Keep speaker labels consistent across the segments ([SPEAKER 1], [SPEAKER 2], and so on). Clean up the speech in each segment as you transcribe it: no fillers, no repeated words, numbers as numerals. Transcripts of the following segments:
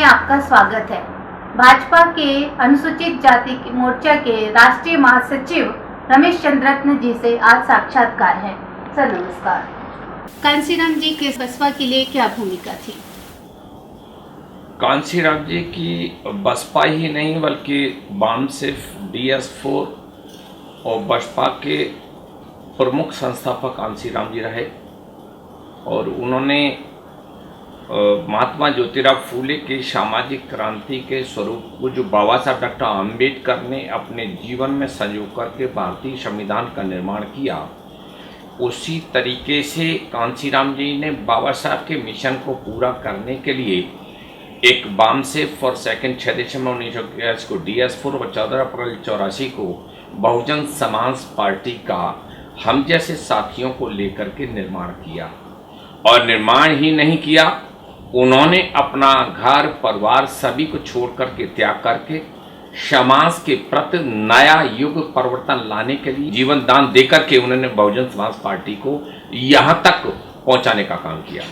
[SPEAKER 1] आपका स्वागत है। भाजपा के अनुसूचित जाति मोर्चा के राष्ट्रीय महासचिव रमेश चंद्ररत्न जी से आज साक्षात्कार है। सर नमस्कार। कांशीराम जी के बसपा के लिए क्या भूमिका थी?
[SPEAKER 2] कांशीराम जी की बसपा ही नहीं बल्कि वाम सिर्फ DS4 और बसपा के प्रमुख संस्थापक कांशीराम जी रहे और उन्होंने महात्मा ज्योतिराव फूले की सामाजिक क्रांति के स्वरूप को जो बाबा साहब डॉक्टर आम्बेडकर ने अपने जीवन में संजो करके भारतीय संविधान का निर्माण किया, उसी तरीके से कांशीराम जी ने बाबा साहब के मिशन को पूरा करने के लिए एक वाम से फॉर सेकेंड 6 दिसंबर 1981 को DS4 और 14 अप्रैल 84 को बहुजन समाज पार्टी का हम जैसे साथियों को लेकर के निर्माण किया। और निर्माण ही नहीं किया, उन्होंने अपना घर परिवार सभी को छोड़ करके त्याग करके समाज के प्रति नया युग परिवर्तन लाने के लिए जीवन दान देकर के उन्होंने बहुजन समाज पार्टी को यहाँ तक पहुँचाने का काम किया।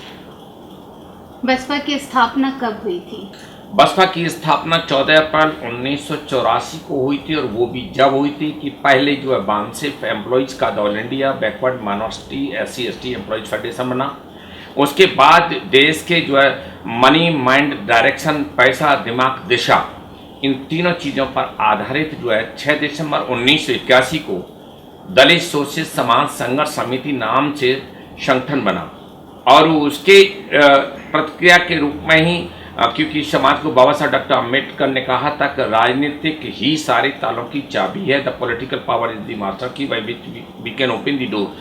[SPEAKER 1] बसपा की स्थापना कब हुई थी?
[SPEAKER 2] बसपा की स्थापना 14 अप्रैल 1984 को हुई थी और वो भी जब हुई थी कि पहले जो है वाम सिर्फ एम्प्लॉइज का all India backward minority SC/ST employees federation बना। उसके बाद देश के जो है मनी माइंड डायरेक्शन, पैसा दिमाग दिशा, इन तीनों चीज़ों पर आधारित जो है 6 दिसंबर 1981 को दलित शोषित समाज संघर्ष समिति नाम से संगठन बना और उसके प्रतिक्रिया के रूप में ही क्योंकि समाज को बाबा साहब डॉक्टर अम्बेडकर ने कहा था कि राजनीतिक ही सारे तालों की चाबी है, the political power is the master key by which we can open the door.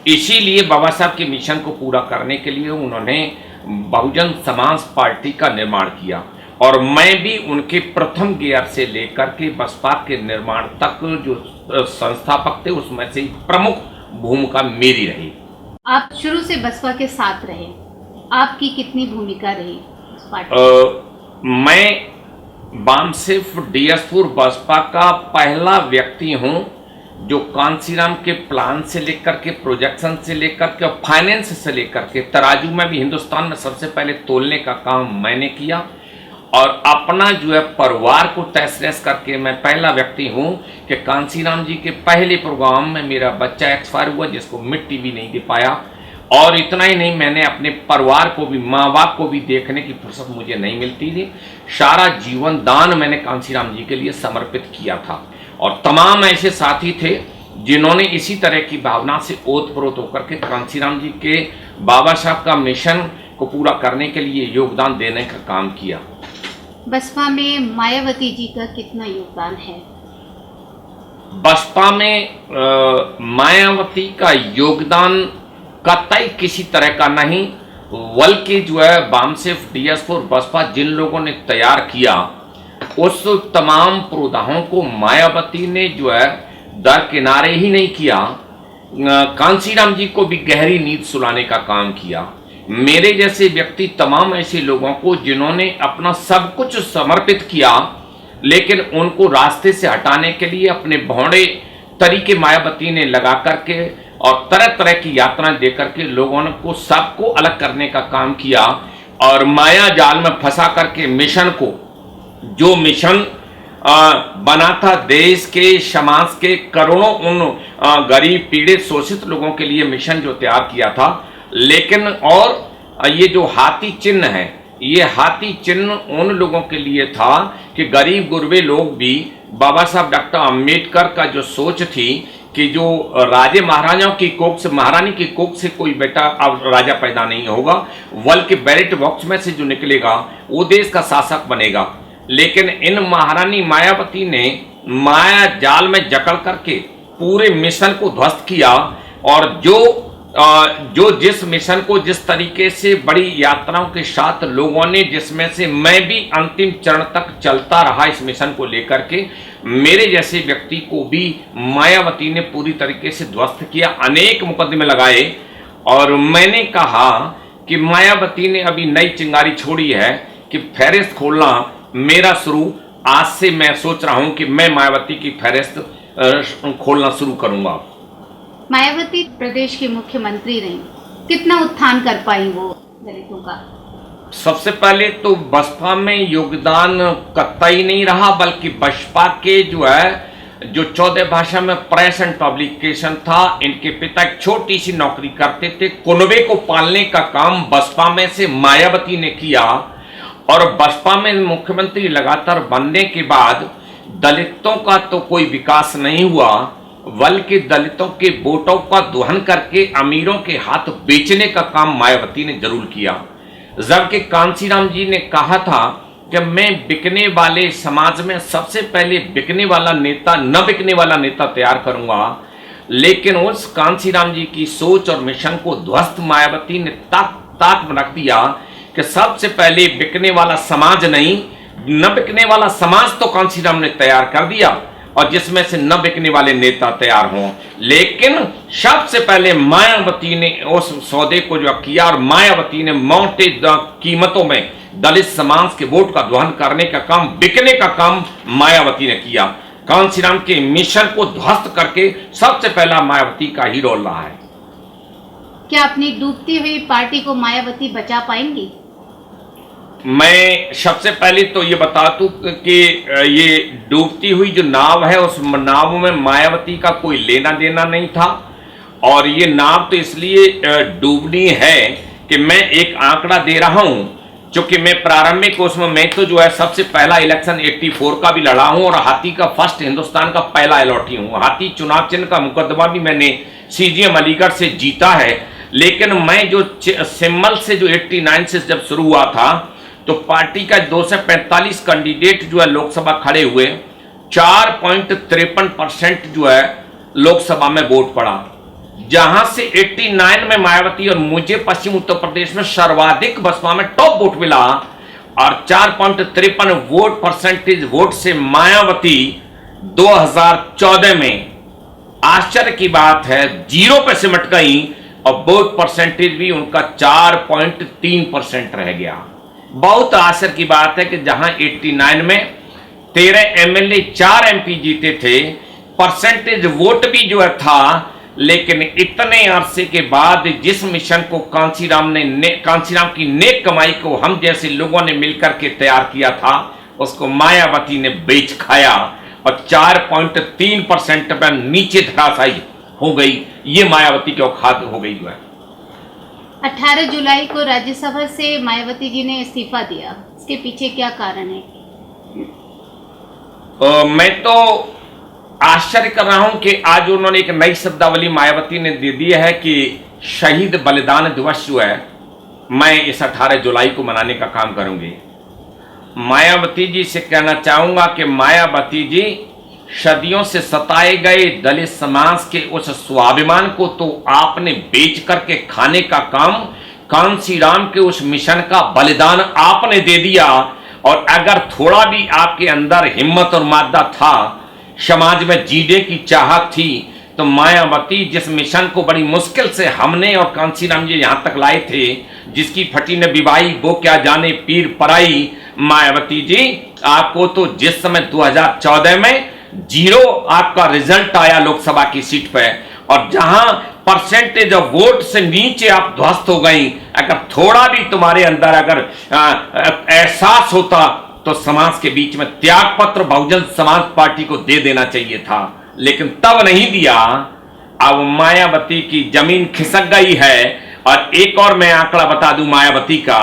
[SPEAKER 2] इसीलिए बाबा साहब के मिशन को पूरा करने के लिए उन्होंने बहुजन समाज पार्टी का निर्माण किया और मैं भी उनके प्रथम गियर से लेकर के बसपा के निर्माण तक जो संस्थापक थे उसमें से प्रमुख भूमिका मेरी रही।
[SPEAKER 1] आप शुरू से बसपा के साथ रहे, आपकी कितनी भूमिका रही?
[SPEAKER 2] मैं वाम सिर्फ DS4 बसपा का पहला व्यक्ति हूं जो कांशीराम के प्लान से लेकर के प्रोजेक्शन से लेकर के और फाइनेंस से लेकर के तराजू में भी हिंदुस्तान में सबसे पहले तोलने का काम मैंने किया और अपना जो है परिवार को तहस करके मैं पहला व्यक्ति हूं कि कांशीराम जी के पहले प्रोग्राम में मेरा बच्चा एक्सपायर हुआ जिसको मिट्टी भी नहीं दे पाया। और इतना ही नहीं, मैंने अपने परिवार को भी, माँ बाप को भी देखने की फुर्सत मुझे नहीं मिलती थी। सारा जीवन दान मैंने कांशीराम जी के लिए समर्पित किया था और तमाम ऐसे साथी थे जिन्होंने इसी तरह की भावना से ओतप्रोत होकर के कांशीराम जी के बाबा साहब का मिशन को पूरा करने के लिए योगदान देने का काम किया।
[SPEAKER 1] बसपा में मायावती जी का कितना योगदान है?
[SPEAKER 2] बसपा में मायावती का योगदान कतई किसी तरह का नहीं, बल्कि जो है वाम सिर्फ DS4 बसपा जिन लोगों ने तैयार किया उस तमाम प्रोधाओं को मायावती ने जो है दरकिनारे ही नहीं किया, कांशीराम जी को भी गहरी नींद सुलाने का काम किया। मेरे जैसे व्यक्ति तमाम ऐसे लोगों को जिन्होंने अपना सब कुछ समर्पित किया लेकिन उनको रास्ते से हटाने के लिए अपने भौड़े तरीके मायावती ने लगा करके और तरह तरह की यात्राएं देकर के लोगों को सबको अलग करने का काम किया और माया जाल में फंसा करके मिशन को, जो मिशन बना था देश के समाज के करोड़ों उन गरीब पीड़ित शोषित लोगों के लिए मिशन जो तैयार किया था, लेकिन और ये जो हाथी चिन्ह है, ये हाथी चिन्ह उन लोगों के लिए था कि गरीब गुरबे लोग भी बाबा साहब डॉक्टर अम्बेडकर का जो सोच थी कि जो राजे महाराजाओं की कोख से, महारानी की कोख से कोई बेटा अब राजा पैदा नहीं होगा बल्कि बैलेट बॉक्स में से जो निकलेगा वो देश का शासक बनेगा। लेकिन इन महारानी मायावती ने माया जाल में जकड़ करके पूरे मिशन को ध्वस्त किया और जो जिस मिशन को जिस तरीके से बड़ी यात्राओं के साथ लोगों ने, जिसमें से मैं भी अंतिम चरण तक चलता रहा इस मिशन को लेकर के, मेरे जैसे व्यक्ति को भी मायावती ने पूरी तरीके से ध्वस्त किया, अनेक मुकदमे लगाए। और मैंने कहा कि मायावती ने अभी नई चिंगारी छोड़ी है कि फहरिस्त खोलना मेरा शुरू आज से मैं सोच रहा हूं कि मैं मायावती की फहरिस्त खोलना शुरू करूंगा।
[SPEAKER 1] मायावती प्रदेश के मुख्यमंत्री रही, कितना उत्थान कर पाई वो दलितों का?
[SPEAKER 2] सबसे पहले तो बसपा में योगदान कतई नहीं रहा, बल्कि बसपा के जो 14 भाषा में प्रेस एंड पब्लिकेशन था, इनके पिता एक छोटी सी नौकरी करते थे। कुनबे को पालने का काम बसपा में से मायावती ने किया और बसपा में मुख्यमंत्री लगातार बनने के बाद दलितों का तो कोई विकास नहीं हुआ, बल्कि दलितों के वोटों का दोहन करके अमीरों के हाथ बेचने का काम मायावती ने जरूर किया। जबकि कांशीराम जी ने कहा था कि मैं बिकने वाले समाज में सबसे पहले बिकने वाला नेता, न बिकने वाला नेता तैयार करूंगा, लेकिन उस कांशीराम जी की सोच और मिशन को ध्वस्त मायावती ने ताक में रख दिया कि सबसे पहले बिकने वाला समाज नहीं, न बिकने वाला समाज तो कांशीराम ने तैयार कर दिया और जिसमें से न बिकने वाले नेता तैयार हों, लेकिन सबसे पहले मायावती ने उस सौदे को जो किया और मायावती ने मोटे कीमतों में दलित समाज के वोट का दोहन करने का काम, बिकने का काम मायावती ने किया। कांशीराम के मिशन को ध्वस्त करके सबसे पहला मायावती का ही रोल रहा है।
[SPEAKER 1] क्या अपनी डूबती हुई पार्टी को मायावती बचा पाएंगी?
[SPEAKER 2] मैं सबसे पहले तो ये बता दूं कि ये डूबती हुई जो नाव है, उस नाव में मायावती का कोई लेना देना नहीं था और ये नाव तो इसलिए डूबनी है कि मैं एक आंकड़ा दे रहा हूं, क्योंकि मैं प्रारंभिक उसमें मैं तो जो है सबसे पहला इलेक्शन 84 का भी लड़ा हूं और हाथी का फर्स्ट हिंदुस्तान का पहला अलॉटी हूं। हाथी चुनाव चिन्ह का मुकदमा भी मैंने CGM अलीगढ़ से जीता है, लेकिन मैं जो सिम्बल से जो 89 से जब शुरू हुआ था तो पार्टी का 245 कैंडिडेट जो है लोकसभा खड़े हुए, 4.53% जो है लोकसभा में वोट पड़ा, जहां से 89 में मायावती और मुझे पश्चिम उत्तर प्रदेश में सर्वाधिक बसपा में टॉप वोट मिला और 4.53 वोट परसेंटेज वोट से मायावती 2014 में आश्चर्य की बात है 0 पे सिमट गई और वोट परसेंटेज भी उनका 4.3% रह गया। बहुत आश्चर्य की बात है कि जहां 89 में 13 MLA 4 MP जीते थे, परसेंटेज वोट भी जो है था, लेकिन इतने अरसे के बाद जिस मिशन को कांशीराम की नेक कमाई को हम जैसे लोगों ने मिलकर के तैयार किया था, उसको मायावती ने बेच खाया और 4.3% पर नीचे धराशायी हो गई। ये मायावती की औकात हो गई है।
[SPEAKER 1] 18 जुलाई को राज्यसभा से मायावती जी ने इस्तीफा दिया, इसके पीछे क्या कारण है?
[SPEAKER 2] मैं तो आश्चर्य कर रहा हूं कि आज उन्होंने एक नई शब्दावली मायावती ने दे दी है कि शहीद बलिदान दिवस जो है मैं इस 18 जुलाई को मनाने का काम करूंगी। मायावती जी से कहना चाहूंगा कि मायावती जी सदियों से सताए गए दलित समाज के उस स्वाभिमान को तो आपने बेच करके खाने का काम, कांशीराम के उस मिशन का बलिदान आपने दे दिया। और अगर थोड़ा भी आपके अंदर हिम्मत और मादा था, समाज में जीने की चाहत थी, तो मायावती जिस मिशन को बड़ी मुश्किल से हमने और कांशीराम जी यहां तक लाए थे, जिसकी फटी ने विवाही वो क्या जाने पीर पराई, मायावती जी आपको तो जिस समय 2014 में 0 आपका रिजल्ट आया लोकसभा की सीट पे और जहां परसेंटेज ऑफ वोट से नीचे आप ध्वस्त हो गई, अगर थोड़ा भी तुम्हारे अंदर अगर एहसास होता तो समाज के बीच में त्याग पत्र बहुजन समाज पार्टी को दे देना चाहिए था, लेकिन तब नहीं दिया। अब मायावती की जमीन खिसक गई है। और एक और मैं आंकड़ा बता दूं मायावती का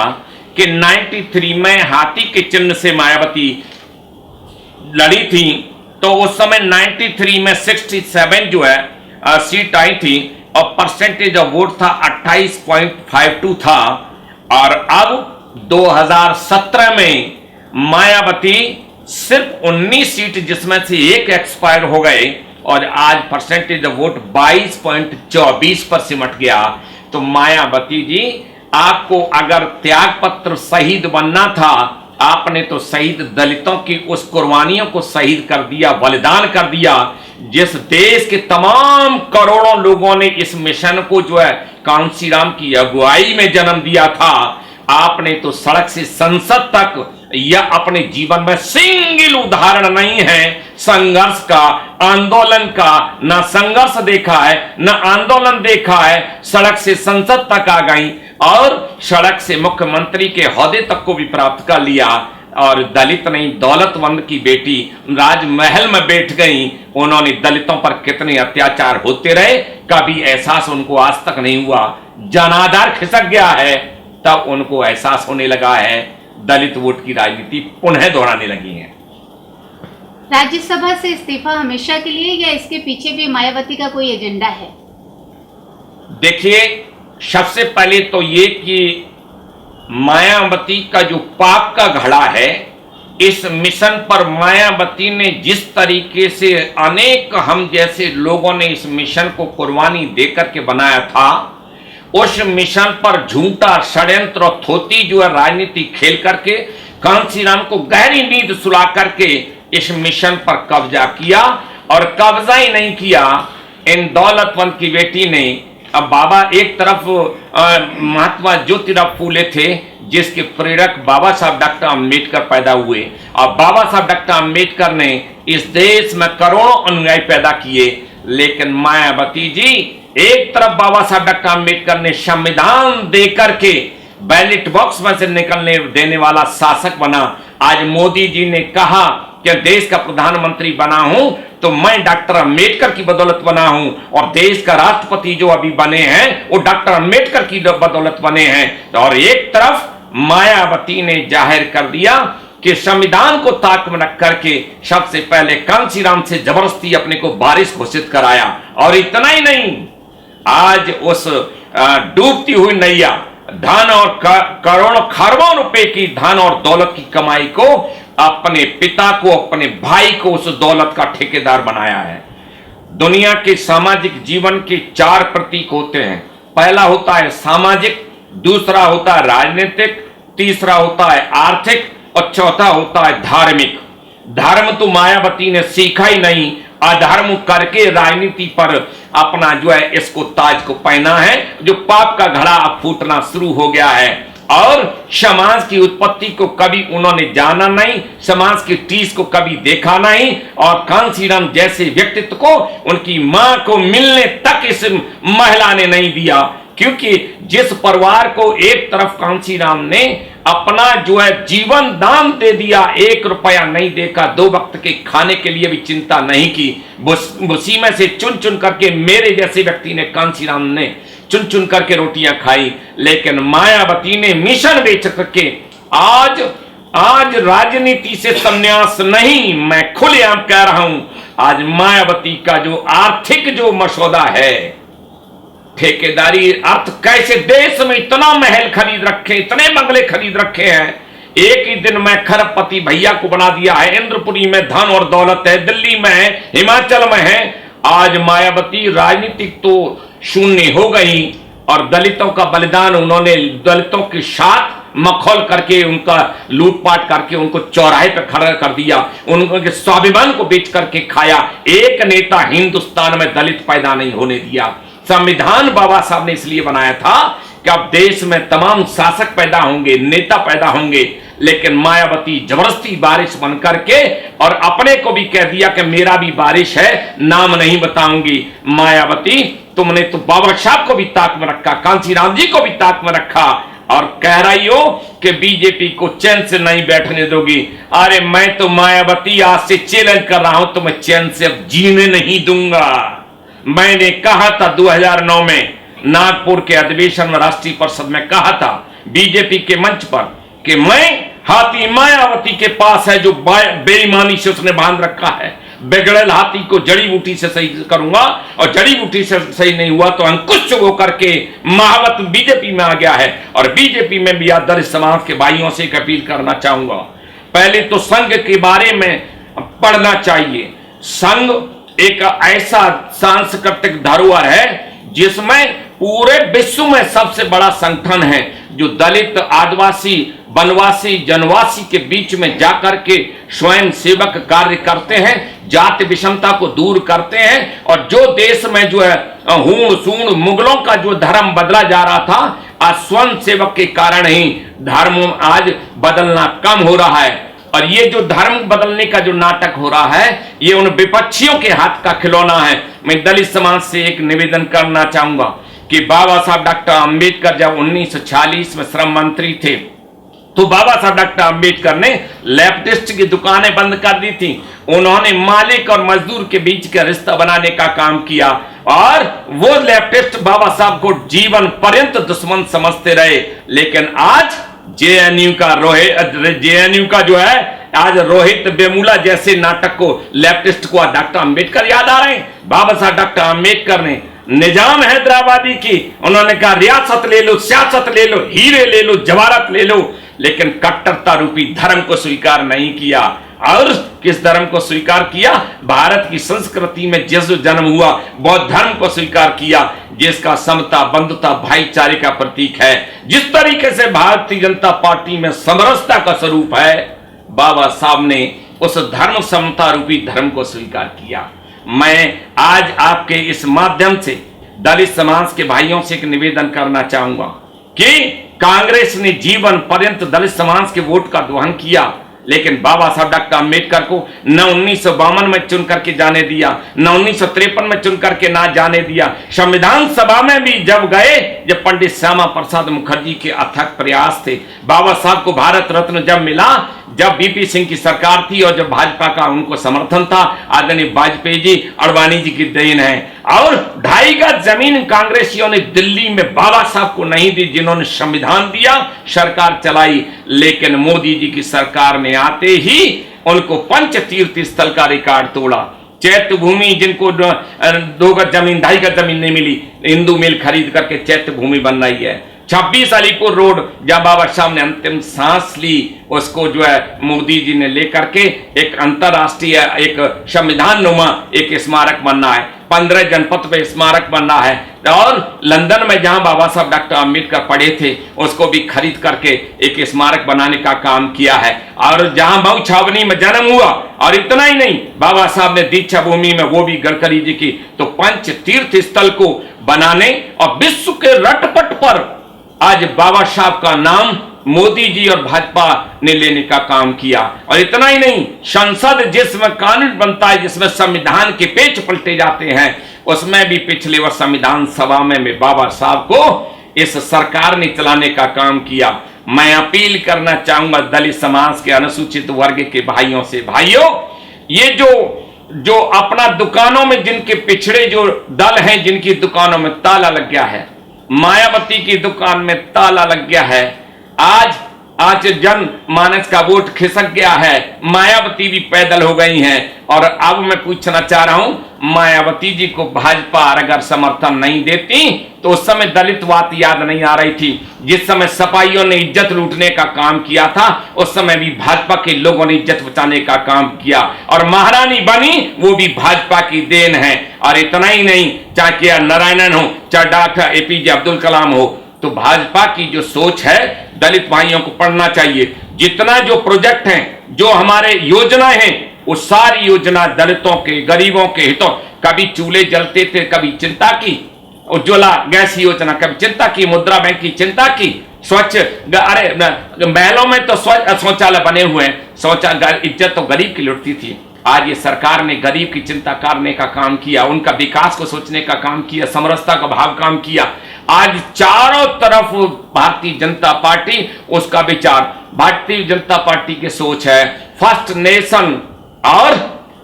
[SPEAKER 2] कि 93 में हाथी के चिन्ह से मायावती लड़ी थी, तो उस समय 93 में 67 जो है सीट आई थी और परसेंटेज ऑफ वोट था 28.52 था। और अब 2017 में मायावती सिर्फ 19 सीट जिसमें से एक एक्सपायर हो गए और आज परसेंटेज ऑफ वोट 22.24 पर सिमट गया। तो मायावती जी आपको अगर त्याग पत्र शहीद बनना था, आपने तो शहीद दलितों की उस कुर्बानियों को शहीद कर दिया, बलिदान कर दिया। जिस देश के तमाम करोड़ों लोगों ने इस मिशन को जो है कांशीराम की अगुवाई में जन्म दिया था, आपने तो सड़क से संसद तक यह अपने जीवन में सिंगल उदाहरण नहीं है संघर्ष का, आंदोलन का। न संघर्ष देखा है, न आंदोलन देखा है, सड़क से संसद तक आ गई। और सड़क से मुख्यमंत्री के ओहदे तक को भी प्राप्त कर लिया। और दलित नहीं, दौलतमंद की बेटी राजमहल में बैठ गई। उन्होंने दलितों पर कितने अत्याचार होते रहे, कभी एहसास उनको आज तक नहीं हुआ। जनाधार खिसक गया है, तब उनको एहसास होने लगा है। दलित वोट की राजनीति पुनः दोहराने लगी है।
[SPEAKER 1] राज्यसभा से इस्तीफा हमेशा के लिए या इसके पीछे भी मायावती का कोई एजेंडा है?
[SPEAKER 2] देखिए, सबसे पहले तो ये कि मायावती का जो पाप का घड़ा है, इस मिशन पर मायावती ने जिस तरीके से अनेक हम जैसे लोगों ने इस मिशन को कुर्बानी देकर के बनाया था, उस मिशन पर झूठा षड्यंत्र और थोती जो है राजनीति खेल करके कांसीराम को गहरी नींद सुला करके इस मिशन पर कब्जा किया। और कब्जा ही नहीं किया, इन दौलतमंद की बेटी ने। अब बाबा एक तरफ महात्मा ज्योतिराव फूले थे, जिसके प्रेरक बाबा साहब डॉक्टर अम्बेडकर पैदा हुए। और बाबा साहब डॉक्टर अम्बेडकर ने इस देश में करोड़ों अनुयायी पैदा किए। लेकिन मायावती जी, एक तरफ बाबा साहब डॉक्टर अम्बेडकर ने संविधान दे करके बैलेट बॉक्स में से निकलने देने वाला शासक बना। आज मोदी जी ने कहा कि देश का प्रधानमंत्री बना हूं तो मैं डॉक्टर अम्बेडकर की बदौलत बना हूं, और देश का राष्ट्रपति जो अभी बने हैं वो डॉक्टर अम्बेडकर की बदौलत बने हैं। और एक तरफ मायावती ने जाहिर कर दिया कि संविधान को ताक में रख करके सबसे पहले कांसीराम से जबरदस्ती अपने को वारिस घोषित कराया। और इतना ही नहीं, आज उस डूबती हुई नैया धन और करोड़ों खरबों रुपए की धन और दौलत की कमाई को अपने पिता को, अपने भाई को उस दौलत का ठेकेदार बनाया है। दुनिया के सामाजिक जीवन के 4 प्रतीक होते हैं। पहला होता है सामाजिक, दूसरा होता है राजनीतिक, तीसरा होता है आर्थिक और चौथा होता है धार्मिक। धर्म तो मायावती ने सीखा ही नहीं, अधर्म करके राजनीति पर अपना जो है इसको ताज को पहना है, जो पाप का घड़ा अब फूटना शुरू हो गया है। और समाज की उत्पत्ति को कभी उन्होंने जाना नहीं, समाज की टीस को कभी देखा नहीं, और कांसीराम जैसे व्यक्तित्व को उनकी मां को मिलने तक इस महिला ने नहीं दिया। क्योंकि जिस परिवार को एक तरफ कांसीराम ने अपना जो है जीवन दान दे दिया, 1 रुपया नहीं देखा, 2 वक्त के खाने के लिए भी चिंता नहीं की, उसी में से चुन चुन करके मेरे जैसे व्यक्ति ने, कांसीराम ने चुन चुन करके रोटियां खाई। लेकिन मायावती ने मिशन बेच करके आज राजनीति से संन्यास नहीं, मैं खुलेआम कह रहा हूं, आज मायावती का जो आर्थिक जो मसौदा है, ठेकेदारी अर्थ कैसे देश में इतना महल खरीद रखे, इतने बंगले खरीद रखे हैं, एक ही दिन में खरबपति भैया को बना दिया है। इंद्रपुरी में धन और दौलत है, दिल्ली में है, हिमाचल में है। आज मायावती राजनीतिक तो शून्य हो गई, और दलितों का बलिदान उन्होंने दलितों के साथ मखौल करके, उनका लूटपाट करके उनको चौराहे पर खड़ा कर दिया, उनके स्वाभिमान को बेच करके खाया। एक नेता हिंदुस्तान में दलित पैदा नहीं होने दिया। संविधान बाबा साहब ने इसलिए बनाया था कि अब देश में तमाम शासक पैदा होंगे, नेता पैदा होंगे। लेकिन मायावती जबरदस्ती बारिश बन करके, और अपने को भी कह दिया कि मेरा भी बारिश है, नाम नहीं बताऊंगी। मायावती, तुमने तो बाबा साहब को भी ताक में रखा, कांसीराम जी को भी ताक में रखा, और कह रही हो कि बीजेपी को चैन से नहीं बैठने दोगी। अरे मैं तो मायावती आज से चैलेंज कर रहा हूं, तो मैं चैन से अब जीने नहीं दूंगा। मैंने कहा था 2009 में नागपुर के अधिवेशन में, राष्ट्रीय परिषद में कहा था बीजेपी के मंच पर कि मैं हाथी मायावती के पास है, जो बेईमानी से उसने बांध रखा है। बिगड़ेल हाथी को जड़ी बूटी से सही करूंगा, और जड़ी बूटी से सही नहीं हुआ तो अंकुश होकर के महावत बीजेपी में आ गया है। और बीजेपी में भी दलित समाज के भाइयों से एक अपील करना चाहूंगा, पहले तो संघ के बारे में पढ़ना चाहिए। संघ एक ऐसा सांस्कृतिक धरोहर है जिसमें पूरे विश्व में सबसे बड़ा संगठन है, जो दलित, आदिवासी, वनवासी, जनवासी के बीच में जाकर के स्वयं सेवक कार्य करते हैं, जाति विषमता को दूर करते हैं। और जो देश में जो है हूण सूण मुगलों का जो धर्म बदला जा रहा था, आज स्वयं सेवक के कारण ही धर्म आज बदलना कम हो रहा है। और ये जो धर्म बदलने का जो नाटक हो रहा है, ये उन विपक्षियों के हाथ का खिलौना है। मैं दलित समाज से एक निवेदन करना चाहूंगा कि बाबा साहब डॉक्टर अंबेडकर जब 1946 में श्रम मंत्री थे तो बाबा साहब डॉक्टर अंबेडकर ने लेफ्टिस्ट की दुकानें बंद कर दी थी। उन्होंने मालिक और मजदूर के बीच का रिश्ता बनाने का काम किया और वो लेफ्टिस्ट बाबा साहब को जीवन पर्यंत दुश्मन समझते रहे। लेकिन आज जेएनयू का जो है आज रोहित वेमुला जैसे नाटक को लेफ्टिस्ट को डॉक्टर अंबेडकर याद आ रहे हैं। बाबा साहब डॉक्टर अंबेडकर ने निजाम हैदराबादी की, उन्होंने कहा रियासत ले लो, सियासत ले लो, हीरे ले लो, जवाहरात ले लो, लेकिन कट्टरता रूपी धर्म को स्वीकार नहीं किया। और किस धर्म को स्वीकार किया? भारत की संस्कृति में जिस जन्म हुआ बौद्ध धर्म को स्वीकार किया, जिसका समता, बंधुता, भाईचारे का प्रतीक है। जिस तरीके से भारतीय जनता पार्टी में समरसता का स्वरूप है, बाबा साहब ने उस धर्म समता रूपी धर्म को स्वीकार किया। मैं आज आपके इस माध्यम से दलित समाज के भाइयों से एक निवेदन करना चाहूंगा कि कांग्रेस ने जीवन पर्यंत दलित समाज के वोट का दोहन किया, लेकिन बाबा साहब डॉक्टर अंबेडकर को न 1952 में चुन करके जाने दिया, न 1953 में चुन करके ना जाने दिया। संविधान सभा में भी जब गए, जब पंडित श्यामा प्रसाद मुखर्जी के अथक प्रयास थे, बाबा साहब को भारत रत्न जब मिला, जब बीपी सिंह की सरकार थी और जब भाजपा का उनको समर्थन था, आदरणीय वाजपेयी जी, अडवाणी जी की देन है। और 2.5 गज जमीन कांग्रेसियों ने दिल्ली में बाबा साहब को नहीं दी, जिन्होंने संविधान दिया, सरकार चलाई, लेकिन मोदी जी की सरकार ने आते ही उनको पंच तीर्थ स्थल का रिकॉर्ड तोड़ा। चैत्य भूमि जिनको 2 गज जमीन, 2.5 गज जमीन नहीं मिली, हिंदू मिल खरीद करके चैत्य भूमि बन रही है। 26 अलीपुर रोड जब बाबा साहब ने अंतिम सांस ली, उसको जो है मोदी जी ने लेकर के एक अंतरराष्ट्रीय, एक संविधान नुमा एक स्मारक बनना है, 15 जनपद पे स्मारक बनना है। और लंदन में जहां बाबा साहब डॉक्टर अंबेडकर पढ़े थे, उसको भी खरीद करके एक स्मारक बनाने का काम किया है। और जहां मऊ छावनी में जन्म हुआ, और इतना ही नहीं, बाबा साहब ने दीक्षा भूमि में वो भी गडकरी जी की, तो पंच तीर्थ स्थल को बनाने और विश्व के रटपट पर आज बाबा साहब का नाम मोदी जी और भाजपा ने लेने का काम किया। और इतना ही नहीं, संसद जिसमें कानून बनता है, जिसमें संविधान के पेज पलटे जाते हैं, उसमें भी पिछले वर्ष संविधान सभा में बाबा साहब को इस सरकार ने चलाने का काम किया। मैं अपील करना चाहूंगा दलित समाज के अनुसूचित वर्ग के भाइयों से, भाइयों, ये जो अपना दुकानों में जिनके पिछड़े जो दल हैं, जिनकी दुकानों में ताला लग गया है, मायावती की दुकान में ताला लग गया है, आज जन मानस का वोट खिसक गया है, मायावती भी पैदल हो गई हैं। और अब मैं पूछना चाह रहा हूं, मायावती जी को भाजपा अगर समर्थन नहीं देती तो उस समय दलितवाद याद नहीं आ रही थी। जिस समय सपाइयों ने इज्जत लूटने का काम किया था, उस समय भी भाजपा के लोगों ने इज्जत बचाने का काम किया, और महारानी बनी वो भी भाजपा की देन है। और इतना ही नहीं, चाहे नारायणन हो, चाहे डॉक्टर एपीजे अब्दुल कलाम हो, तो भाजपा की जो सोच है, दलित भाइयों को पढ़ना चाहिए। जितना जो प्रोजेक्ट हैं, जो हमारे योजनाएं हैं, वो सारी योजना दलितों के, गरीबों के हितों। कभी चूल्हे जलते थे, कभी चिंता की, उज्ज्वला गैस योजना कभी चिंता की, मुद्रा बैंक की चिंता की, स्वच्छ, अरे महलों में तो शौचालय बने हुए हैं, शौचालय, इज्जत तो गरीब की लुटती थी। आज ये सरकार ने गरीब की चिंता करने का काम किया, उनका विकास को सोचने का काम किया, समरसता का भाव काम किया। आज चारों तरफ भारतीय जनता पार्टी, उसका विचार, भारतीय जनता पार्टी की सोच है फर्स्ट नेशन और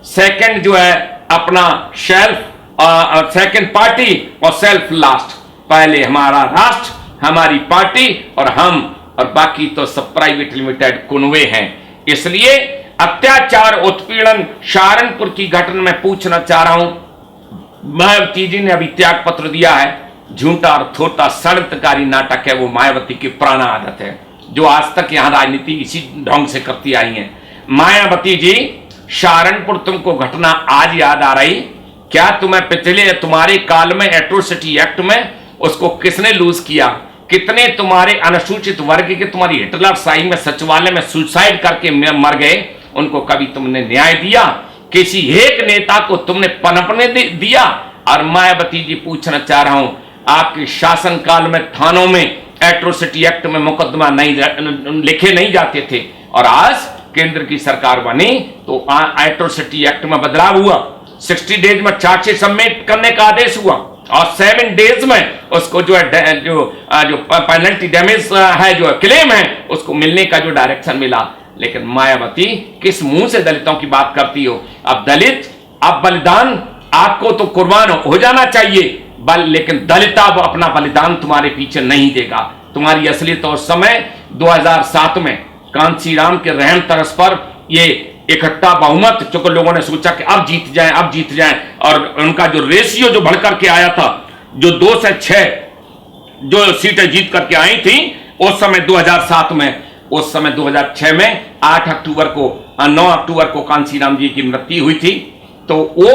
[SPEAKER 2] सेकंड जो है अपना सेल्फ, सेकंड पार्टी और सेल्फ लास्ट। पहले हमारा राष्ट्र, हमारी पार्टी और हम, और बाकी तो सब प्राइवेट लिमिटेड कुनवे हैं। इसलिए अत्याचार, उत्पीड़न, सहारनपुर की घटना में पूछना चाह रहा हूं, मायावती जी ने अभी त्याग पत्र दिया है। झूठा और थोटा षड्यंत्रकारी नाटक है, वो मायावती की पुराना आदत है, जो आज तक यहां राजनीति इसी ढंग से करती आई है। मायावती जी, सहारनपुर तुमको घटना आज याद आ रही? क्या तुम्हें पिछले तुम्हारे काल में एट्रोसिटी एक्ट में उसको किसने लूज किया? कितने तुम्हारे अनुसूचित वर्ग के, तुम्हारी हिटलर शाही में सचिवालय में सुसाइड करके मर गए, उनको कभी तुमने न्याय दिया? किसी एक नेता को तुमने पनपने दिया? और मायावती जी, पूछना चाह रहा हूं, आपके शासनकाल में थानों में एट्रोसिटी एक्ट में मुकदमा नहीं लिखे नहीं जाते थे, और आज केंद्र की सरकार बनी तो एट्रोसिटी एक्ट में बदलाव हुआ, 60 डेज में चार्जशीट सबमिट करने का आदेश हुआ, और 7 डेज में उसको जो है जो पेनल्टी डैमेज है जो क्लेम है उसको मिलने का जो डायरेक्शन मिला। लेकिन मायावती किस मुंह से दलितों की बात करती हो? अब दलित, अब बलिदान, आपको तो कुर्बान हो जाना चाहिए लेकिन दलित अब अपना बलिदान तुम्हारे पीछे नहीं देगा। तुम्हारी असलियत और समय 2007 में कांसीराम के रहम तरस पर ये इकट्ठा बहुमत, चूंकि लोगों ने सोचा कि अब जीत जाएं, और उनका जो रेशियो जो बढ़ करके आया था, जो 2 से 6 जो सीटें जीत करके आई थी उस समय 2007 में, उस समय 2006 में 9 अक्टूबर को कांसीराम जी की मृत्यु हुई थी। तो वो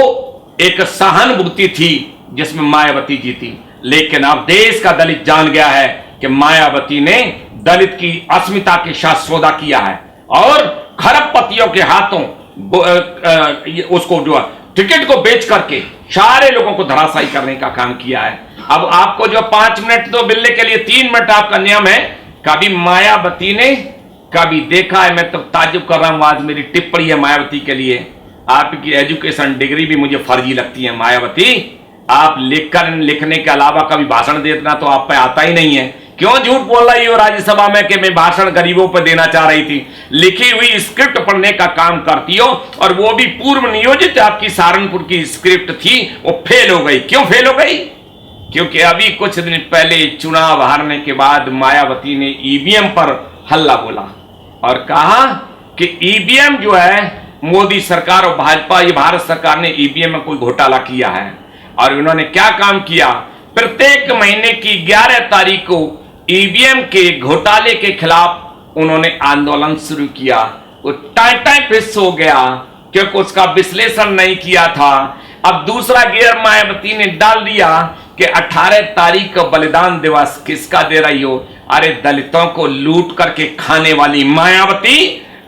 [SPEAKER 2] एक सहानुभूति थी जिसमें मायावती जीती। लेकिन अब देश का दलित जान गया है कि मायावती ने दलित की अस्मिता के साथ सौदा किया है और खरबपतियों के हाथों उसको जो टिकट को बेच करके सारे लोगों को धराशायी करने का काम किया है। अब आपको जो 5 मिनट तो मिलने के लिए 3 मिनट आपका नियम है। कभी मायावती ने कभी देखा है? मैं तो ताज्जुब कर रहा हूं, आज मेरी टिप्पणी है मायावती के लिए। आपकी एजुकेशन डिग्री भी मुझे फर्जी लगती है मायावती। आप लिखने के अलावा कभी भाषण देना तो आप पे आता ही नहीं है। क्यों झूठ बोल रही हो राज्यसभा में कि मैं भाषण गरीबों पर देना चाह रही थी? लिखी हुई स्क्रिप्ट पढ़ने का काम करती हो, और वो भी पूर्व नियोजित आपकी सहारनपुर की स्क्रिप्ट थी, वो फेल हो गई। क्यों फेल हो गई? क्योंकि अभी कुछ दिन पहले चुनाव हारने के बाद मायावती ने ईवीएम पर हल्ला बोला और कहा कि ईवीएम जो है मोदी सरकार और भाजपा, ये भारत सरकार ने ईवीएम में कोई घोटाला किया है। और उन्होंने क्या काम किया? प्रत्येक महीने की 11 तारीख को ईवीएम के घोटाले के खिलाफ उन्होंने आंदोलन शुरू किया। वो टाइम फिक्स हो गया क्योंकि उसका विश्लेषण नहीं किया था। अब दूसरा गियर मायावती ने डाल दिया कि 18 तारीख को बलिदान दिवस किसका दे रही हो? अरे दलितों को लूट करके खाने वाली मायावती,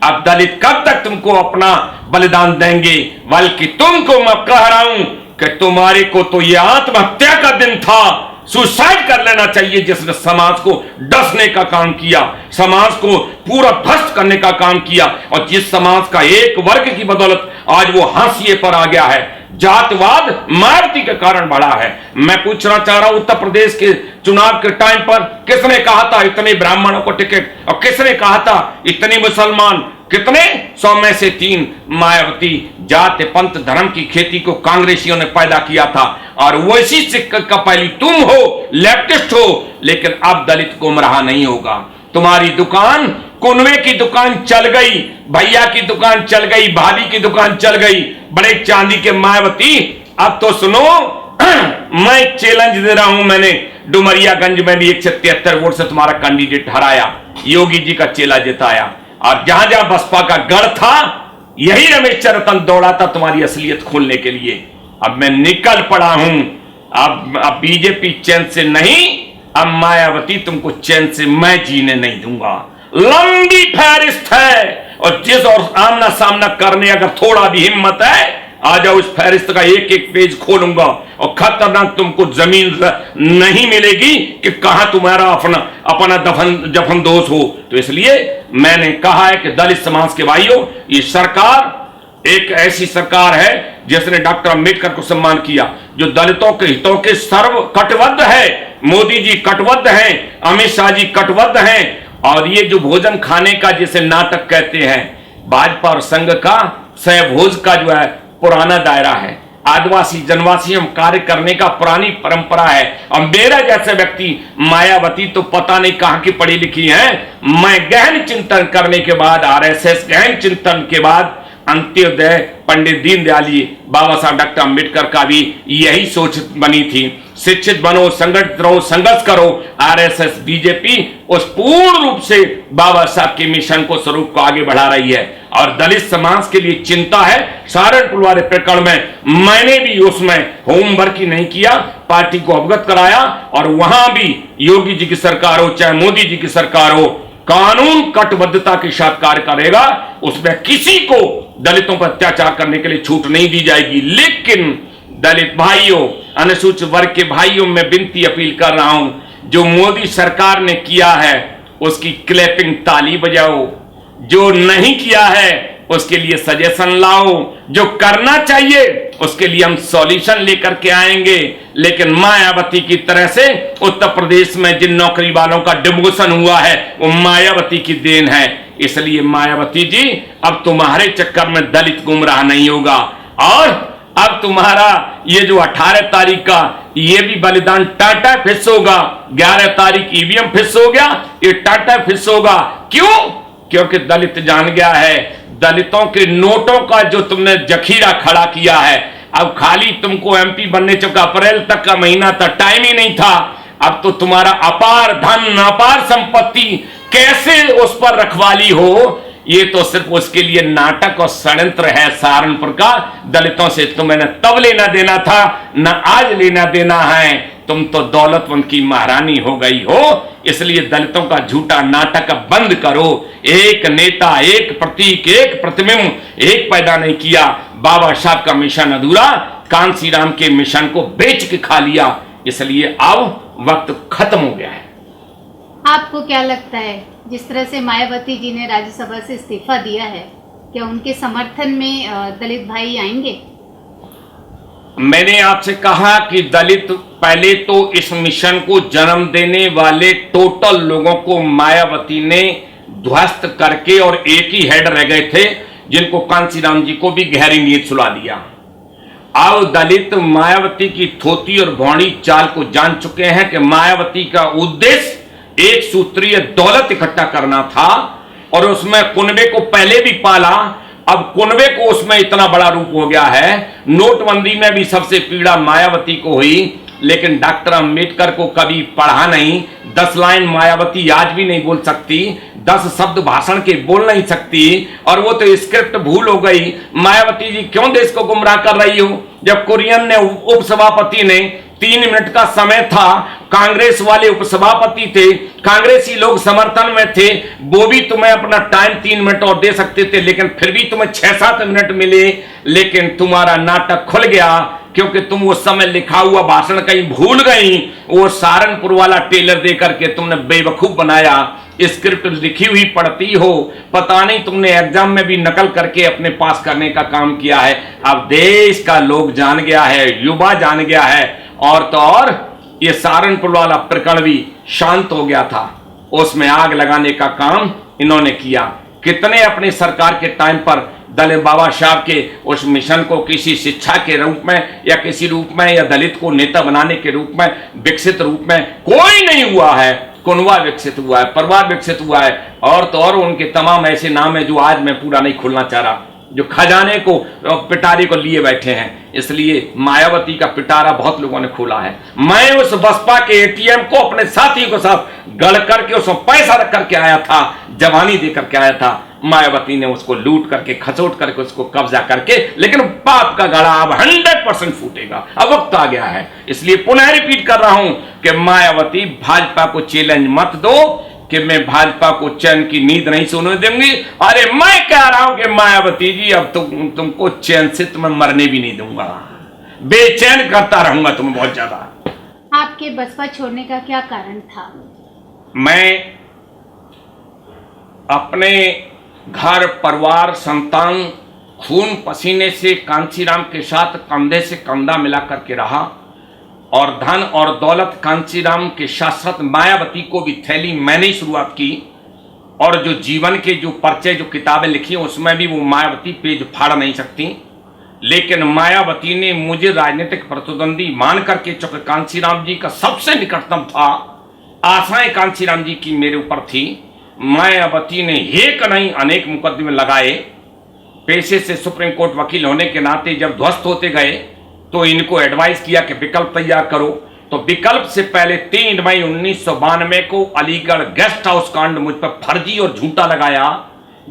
[SPEAKER 2] अब दलित कब तक तुमको अपना बलिदान देंगे? बल्कि तुमको मैं कह रहा हूं कि तुम्हारे को तो यह आत्महत्या का दिन था, सुसाइड कर लेना चाहिए, जिसने समाज को डसने का काम किया, समाज को पूरा ध्वस्त करने का काम किया, और जिस समाज का एक वर्ग की बदौलत आज वो हाशिए पर आ गया है। जातवाद मायावती के कारण बढ़ा है। मैं पूछना चाह रहा हूं, उत्तर प्रदेश के चुनाव के टाइम पर किसने कहा था इतने ब्राह्मणों को टिकट, और किसने कहा था इतने मुसलमान? कितने? 100 में से 3। मायावती जाति पंथ धर्म की खेती को कांग्रेसियों ने पैदा किया था, और वैसी सिक्का का पहली तुम हो, लेफ्टिस्ट हो। लेकिन अब दलित गुमराह नहीं होगा। तुम्हारी दुकान, कुनवे की दुकान चल गई, भैया की दुकान चल गई, भाभी की दुकान चल गई, बड़े चांदी के मायावती। अब तो सुनो, मैं चैलेंज दे रहा हूं। मैंने डुमरियागंज में भी 173 वोट से तुम्हारा कैंडिडेट हराया, योगी जी का चेला जिताया, और जहां जहां बसपा का गढ़ था यही रमेश चरतन दौड़ा था तुम्हारी असलियत खोलने के लिए। अब मैं निकल पड़ा हूं। अब बीजेपी चैन से नहीं, अब मायावती तुमको चैन से मैं जीने नहीं दूंगा। लंबी फहरिस्त है, और जिस और आमना सामना करने अगर थोड़ा भी हिम्मत है, आ जाओ, इस फहरिस्त का एक एक पेज खोलूंगा, और खतरनाक तुमको जमीन नहीं मिलेगी कि कहां तुम्हारा अपना दफन दोष हो। तो इसलिए मैंने कहा है कि दलित समाज के भाइयों, ये सरकार एक ऐसी सरकार है जिसने डॉक्टर अंबेडकर को सम्मान किया, जो दलितों के हितों के सर्व कटिबद्ध है। मोदी जी कटिबद्ध हैं, अमित शाह जी कटिबद्ध हैं। और ये जो भोजन खाने का जिसे नाटक कहते हैं, भाजपा और संघ का सहभोज का जो है पुराना दायरा है। आदिवासी जनवासी हम कार्य करने का पुरानी परंपरा है। और मेरा जैसे व्यक्ति, मायावती तो पता नहीं कहां की पढ़ी लिखी है, मैं गहन चिंतन करने के बाद, आरएसएस गहन चिंतन के बाद, अंत्योदय पंडित दीनदयाल जी, बाबा साहब डॉक्टर अंबेडकर का भी यही सोच बनी थी। शिक्षित बनो, संगठित रहो, संघर्ष करो। आरएसएस बीजेपी उस पूर्ण रूप से बाबा साहब के मिशन को, स्वरूप को आगे बढ़ा रही है। और दलित समाज के लिए चिंता है। सहारनपुर वाले प्रकरण में मैंने भी उसमें होमवर्क ही नहीं किया, पार्टी को अवगत कराया, और वहां भी योगी जी की सरकार हो चाहे मोदी जी की सरकार हो, कानून कटिबद्धता के साथ कार्य करेगा। उसमें किसी को दलितों पर अत्याचार करने के लिए छूट नहीं दी जाएगी। लेकिन दलित भाइयों, अनुसूचित वर्ग के भाइयों, मैं विनती अपील कर रहा हूं, जो मोदी सरकार ने किया है उसकी क्लैपिंग ताली बजाओ, जो नहीं किया है उसके लिए सजेशन लाओ, जो करना चाहिए उसके लिए हम सॉल्यूशन लेकर के आएंगे। लेकिन मायावती की तरह से उत्तर प्रदेश में जिन नौकरी वालों का डिमोशन हुआ है वो मायावती की देन है। इसलिए मायावती जी, अब तुम्हारे चक्कर में दलित गुमराह नहीं होगा। और अब तुम्हारा ये जो 18 तारीख का ये भी बलिदान टाटा फिस होगा। 11 तारीख ईवीएम फिस हो गया, ये टाटा फिस होगा। क्यों? क्योंकि दलित जान गया है दलितों के नोटों का जो तुमने जखीरा खड़ा किया है, अब खाली तुमको एमपी बनने चुका, अप्रैल तक का महीना था, टाइम ही नहीं था। अब तो तुम्हारा अपार धन, अपार संपत्ति कैसे उस पर रखवाली हो, ये तो सिर्फ उसके लिए नाटक और षड्यंत्र है सहारनपुर का। दलितों से तुम्हें न तब लेना देना था, न आज लेना देना है। तुम तो दौलतमंद की महारानी हो गई हो। इसलिए दलितों का झूठा नाटक बंद करो। एक नेता, एक प्रतीक, एक प्रतिबिंब एक पैदा नहीं किया। बाबा साहब का मिशन अधूरा, कांसी राम के मिशन को बेच के खा लिया। इसलिए अब वक्त खत्म हो गया है।
[SPEAKER 1] आपको क्या लगता है, जिस तरह से मायावती जी ने राज्यसभा से इस्तीफा दिया है, क्या उनके समर्थन में दलित भाई आएंगे?
[SPEAKER 2] मैंने आपसे कहा कि दलित पहले तो इस मिशन को जन्म देने वाले टोटल लोगों को मायावती ने ध्वस्त करके और एक ही हेड रह गए थे, जिनको कांसीराम जी को भी गहरी नींद सुला दिया। अब दलित मायावती की थोती और भौड़ी चाल को जान चुके हैं कि मायावती का उद्देश्य एक सूत्रीय दौलत इकट्ठा करना था, और उसमें कुनबे को पहले भी पाला। अब कुनबे को उसमें इतना बड़ा रूप हो गया है। नोटबंदी में भी सबसे पीड़ा मायावती को हुई, लेकिन डॉक्टर अंबेडकर को कभी पढ़ा नहीं। 10 लाइन मायावती आज भी नहीं बोल सकती, 10 शब्द भाषण के बोल नहीं सकती, और वो तो स्क्रिप्ट भूल हो गई। मायावती जी क्यों देश को गुमराह कर रही हो? जब कुरियन ने, उपसभापति ने 3 मिनट का समय था, कांग्रेस वाले उपसभापति थे, कांग्रेसी लोग समर्थन में थे, वो भी तुम्हें अपना टाइम 3 मिनट और दे सकते थे, लेकिन फिर भी तुम्हें 6-7 मिनट मिले। लेकिन तुम्हारा नाटक खुल गया, क्योंकि तुम उस समय लिखा हुआ भाषण कहीं भूल गई। वो सहारनपुर वाला टेलर देकर के तुमने बेवकूफ बनाया। स्क्रिप्ट लिखी हुई पढ़ती हो, पता नहीं तुमने एग्जाम में भी नकल करके अपने पास करने का काम किया है। अब देश का लोग जान गया है, युवा जान गया है, और तो और ये सहारनपुर वाला प्रकरण भी शांत हो गया था। उसमें आग लगाने का काम इन्होंने किया। कितने अपनी सरकार के टाइम पर दलित बाबा साहब के उस मिशन को किसी शिक्षा के रूप में या किसी रूप में या दलित को नेता बनाने के रूप में, विकसित रूप में कोई नहीं हुआ है। कुनवा विकसित हुआ है, परिवार विकसित हुआ है, और तो और उनके तमाम ऐसे नाम है जो आज मैं पूरा नहीं खोलना चाह रहा, जो खजाने को, पिटारे को लिए बैठे हैं। इसलिए मायावती का पिटारा बहुत लोगों ने खोला है। मैं उस बसपा के एटीएम को अपने साथियों के साथ गढ़ करके उसमें पैसा रख करके आया था, जवानी दे करके आया था। मायावती ने उसको लूट करके, खसोट करके, उसको कब्जा करके, लेकिन पाप का गड़ा अब 100% फूटेगा। अब वक्त आ गया है। इसलिए पुनः रिपीट कर रहा हूं कि मायावती, भाजपा को चैलेंज मत दो कि मैं भाजपा को चैन की नींद नहीं सोने दूंगी। अरे मैं कह रहा हूं कि मायावती जी, अब तुमको चैन से तुम्हें मरने भी नहीं दूंगा, बेचैन करता रहूंगा तुम्हें बहुत ज्यादा।
[SPEAKER 1] आपके बसपा छोड़ने का क्या कारण था?
[SPEAKER 2] मैं अपने घर, परिवार, संतान, खून पसीने से कांसीराम के साथ कंधे से कंधा मिला करके रहा, और धन और दौलत कांसीराम के साथ साथ मायावती को भी थैली मैंने ही शुरुआत की। और जो जीवन के जो पर्चे, जो किताबें लिखी उसमें भी वो मायावती पेज फाड़ नहीं सकती। लेकिन मायावती ने मुझे राजनीतिक प्रतिद्वंदी मान करके, चूंकि कांसीराम जी का सबसे निकटतम था, आशाएं कांसीराम जी की मेरे ऊपर थी। मायावती ने एक नहीं अनेक मुकदमे लगाए। पेशे से सुप्रीम कोर्ट वकील होने के नाते जब ध्वस्त होते गए तो इनको एडवाइस किया कि विकल्प तैयार करो। तो विकल्प से पहले 3 मई 1992 को अलीगढ़ गेस्ट हाउस कांड मुझ पर फर्जी और झूठा लगाया,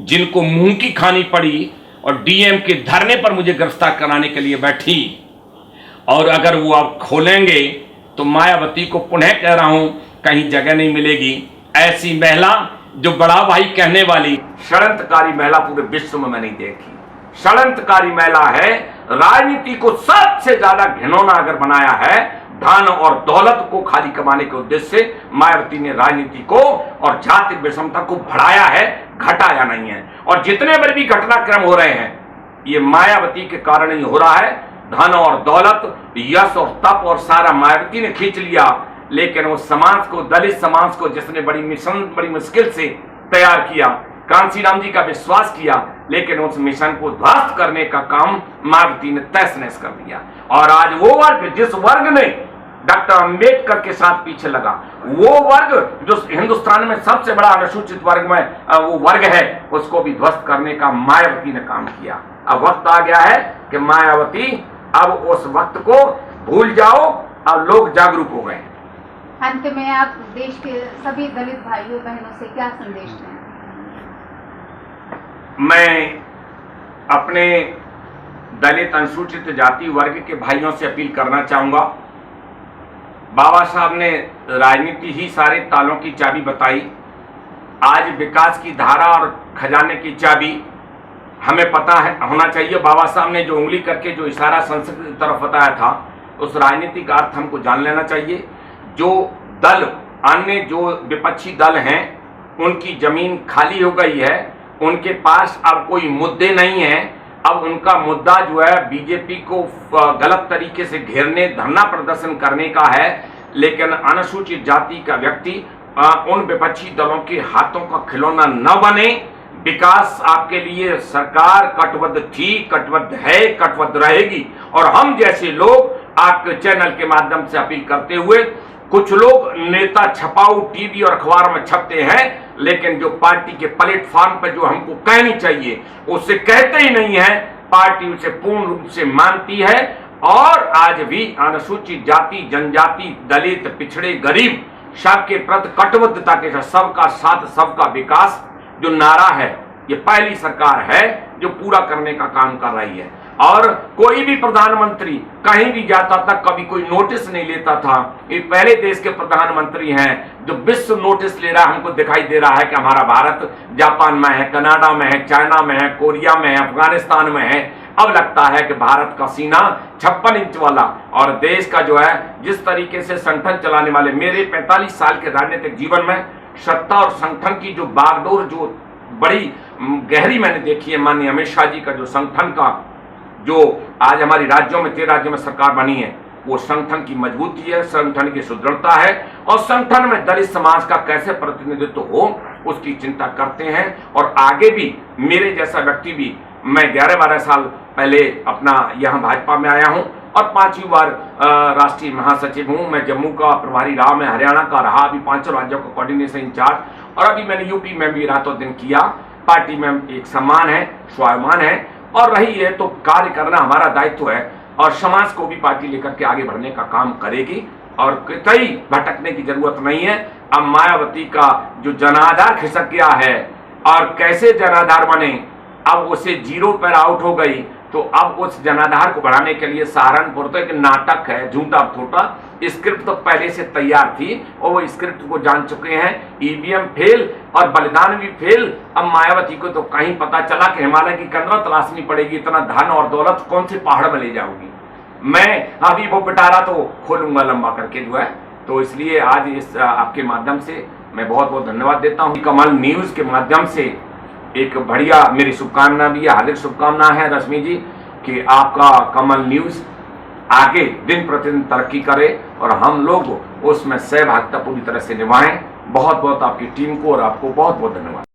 [SPEAKER 2] जिनको मुंह की खानी पड़ी, और डीएम के धरने पर मुझे गिरफ्तार कराने के लिए बैठी। और अगर वो आप खोलेंगे तो मायावती को पुनः कह रहा हूं, कहीं जगह नहीं मिलेगी। ऐसी महिला जो बड़ा भाई कहने वाली षड्यंत्रकारी महिला पूरे विश्व में नहीं देखी। षड्यंत्रकारी महिला है। राजनीति को सबसे ज्यादा घिनौना अगर बनाया है, धन और दौलत को खाली कमाने के उद्देश्य से मायावती ने राजनीति को और जाति विषमता को बढ़ाया है, घटाया नहीं है। और जितने बड़े भी घटनाक्रम हो रहे हैं, ये मायावती के कारण ही हो रहा है।
[SPEAKER 3] धन और दौलत, यश और तप और सारा मायावती ने खींच लिया, लेकिन उस समाज को, दलित समाज को जिसने बड़ी मुश्किल से तैयार किया, कांसीराम जी का विश्वास किया, लेकिन उस मिशन को ध्वस्त करने का काम मायावती ने तहस नहस कर दिया। और आज वो वर्ग, जिस वर्ग ने डॉक्टर अंबेडकर के साथ पीछे लगा, वो वर्ग जो हिंदुस्तान में सबसे बड़ा अनुसूचित वर्ग में वो वर्ग है, उसको भी ध्वस्त करने का मायावती ने काम किया। अब वक्त आ गया है कि मायावती, अब उस वक्त को भूल जाओ, अब लोग जागरूक हो गए।
[SPEAKER 1] अंत में आप देश के सभी दलित भाइयों बहनों से क्या संदेश दें?
[SPEAKER 3] मैं अपने दलित अनुसूचित जाति वर्ग के भाइयों से अपील करना चाहूंगा। बाबा साहब ने राजनीति ही सारे तालों की चाबी बताई। आज विकास की धारा और खजाने की चाबी हमें पता है, होना चाहिए। बाबा साहब ने जो उंगली करके जो इशारा संसद की तरफ बताया था, उस राजनीति का अर्थ हमको जान लेना चाहिए। जो दल, अन्य जो विपक्षी दल हैं, उनकी जमीन खाली हो गई है, उनके पास अब कोई मुद्दे नहीं है। अब उनका मुद्दा जो है बीजेपी को गलत तरीके से घेरने, धरना प्रदर्शन करने का है। लेकिन अनुसूचित जाति का व्यक्ति उन विपक्षी दलों के हाथों का खिलौना न बने। विकास आपके लिए सरकार कटिबद्ध थी, कटिबद्ध है, कटिबद्ध रहेगी। और हम जैसे लोग आपके चैनल के माध्यम से अपील करते हुए, कुछ लोग नेता छपाऊ टीवी और अखबार में छपते हैं, लेकिन जो पार्टी के प्लेटफॉर्म पर जो हमको कहनी चाहिए उससे कहते ही नहीं है। पार्टी उसे पूर्ण रूप से मानती है और आज भी अनुसूचित जाति, जनजाति, दलित, पिछड़े, गरीब सबके प्रति कटिबद्धता के साथ सबका साथ सबका विकास जो नारा है, ये पहली सरकार है जो पूरा करने का काम कर रही है। और कोई भी प्रधानमंत्री कहीं भी जाता था, कभी कोई नोटिस नहीं लेता था। ये पहले देश के प्रधानमंत्री हैं जो विश्व नोटिस ले रहा है। हमको दिखाई दे रहा है कि हमारा भारत जापान में है, कनाडा में है, चाइना में है, कोरिया में है, अफगानिस्तान में है। अब लगता है कि भारत का सीना 56 इंच वाला और देश का जो है जिस तरीके से संगठन चलाने वाले, मेरे 45 साल के राजनीतिक जीवन में सत्ता और संगठन की जो बागडोर जो बड़ी गहरी मैंने देखी है। माननीय अमित शाह जी का जो संगठन का जो आज हमारी राज्यों में 13 राज्यों में सरकार बनी है, वो संगठन की मजबूती है, संगठन की सुदृढ़ता है और संगठन में दलित समाज का कैसे प्रतिनिधित्व हो उसकी चिंता करते हैं। और आगे भी मेरे जैसा व्यक्ति भी, मैं 11-12 साल पहले अपना यहाँ भाजपा में आया हूँ और 5वीं बार राष्ट्रीय महासचिव हूँ। मैं जम्मू का प्रभारी रहा, मैं हरियाणा का रहा, अभी 5 राज्यों का कोऑर्डिनेशन इंचार्ज, और अभी मैंने यूपी में भी रातों दिन किया। पार्टी में एक सम्मान है, स्वाभिमान है और रही है तो कार्य करना हमारा दायित्व है और समाज को भी पार्टी लेकर के आगे बढ़ने का काम करेगी और कहीं भटकने की जरूरत नहीं है। अब मायावती का जो जनाधार खिसक गया है और कैसे जनाधार बने, अब उसे जीरो पर आउट हो गई, तो अब उस जनाधार को बढ़ाने के लिए सहारनपुर तो एक नाटक है, झूठा थोटा स्क्रिप्ट तो पहले से तैयार थी और वो स्क्रिप्ट को जान चुके हैं। ईवीएम फेल और बलिदान भी फेल। अब मायावती को तो कहीं पता चला कि हिमालय की कंदरा तलाशनी पड़ेगी, इतना धन और दौलत कौन से पहाड़ में ले जाऊंगी। मैं अभी वो पिटारा तो खोलूंगा लंबा करके जो है। तो इसलिए आज इस आपके माध्यम से मैं बहुत बहुत धन्यवाद देता हूँ। कमल न्यूज के माध्यम से एक बढ़िया मेरी शुभकामना भी है, हार्दिक शुभकामना है रश्मि जी, कि आपका कमल न्यूज आगे दिन प्रतिदिन तरक्की करे और हम लोग उसमें सहभागिता पूरी तरह से निभाएं। बहुत बहुत आपकी टीम को और आपको बहुत बहुत धन्यवाद।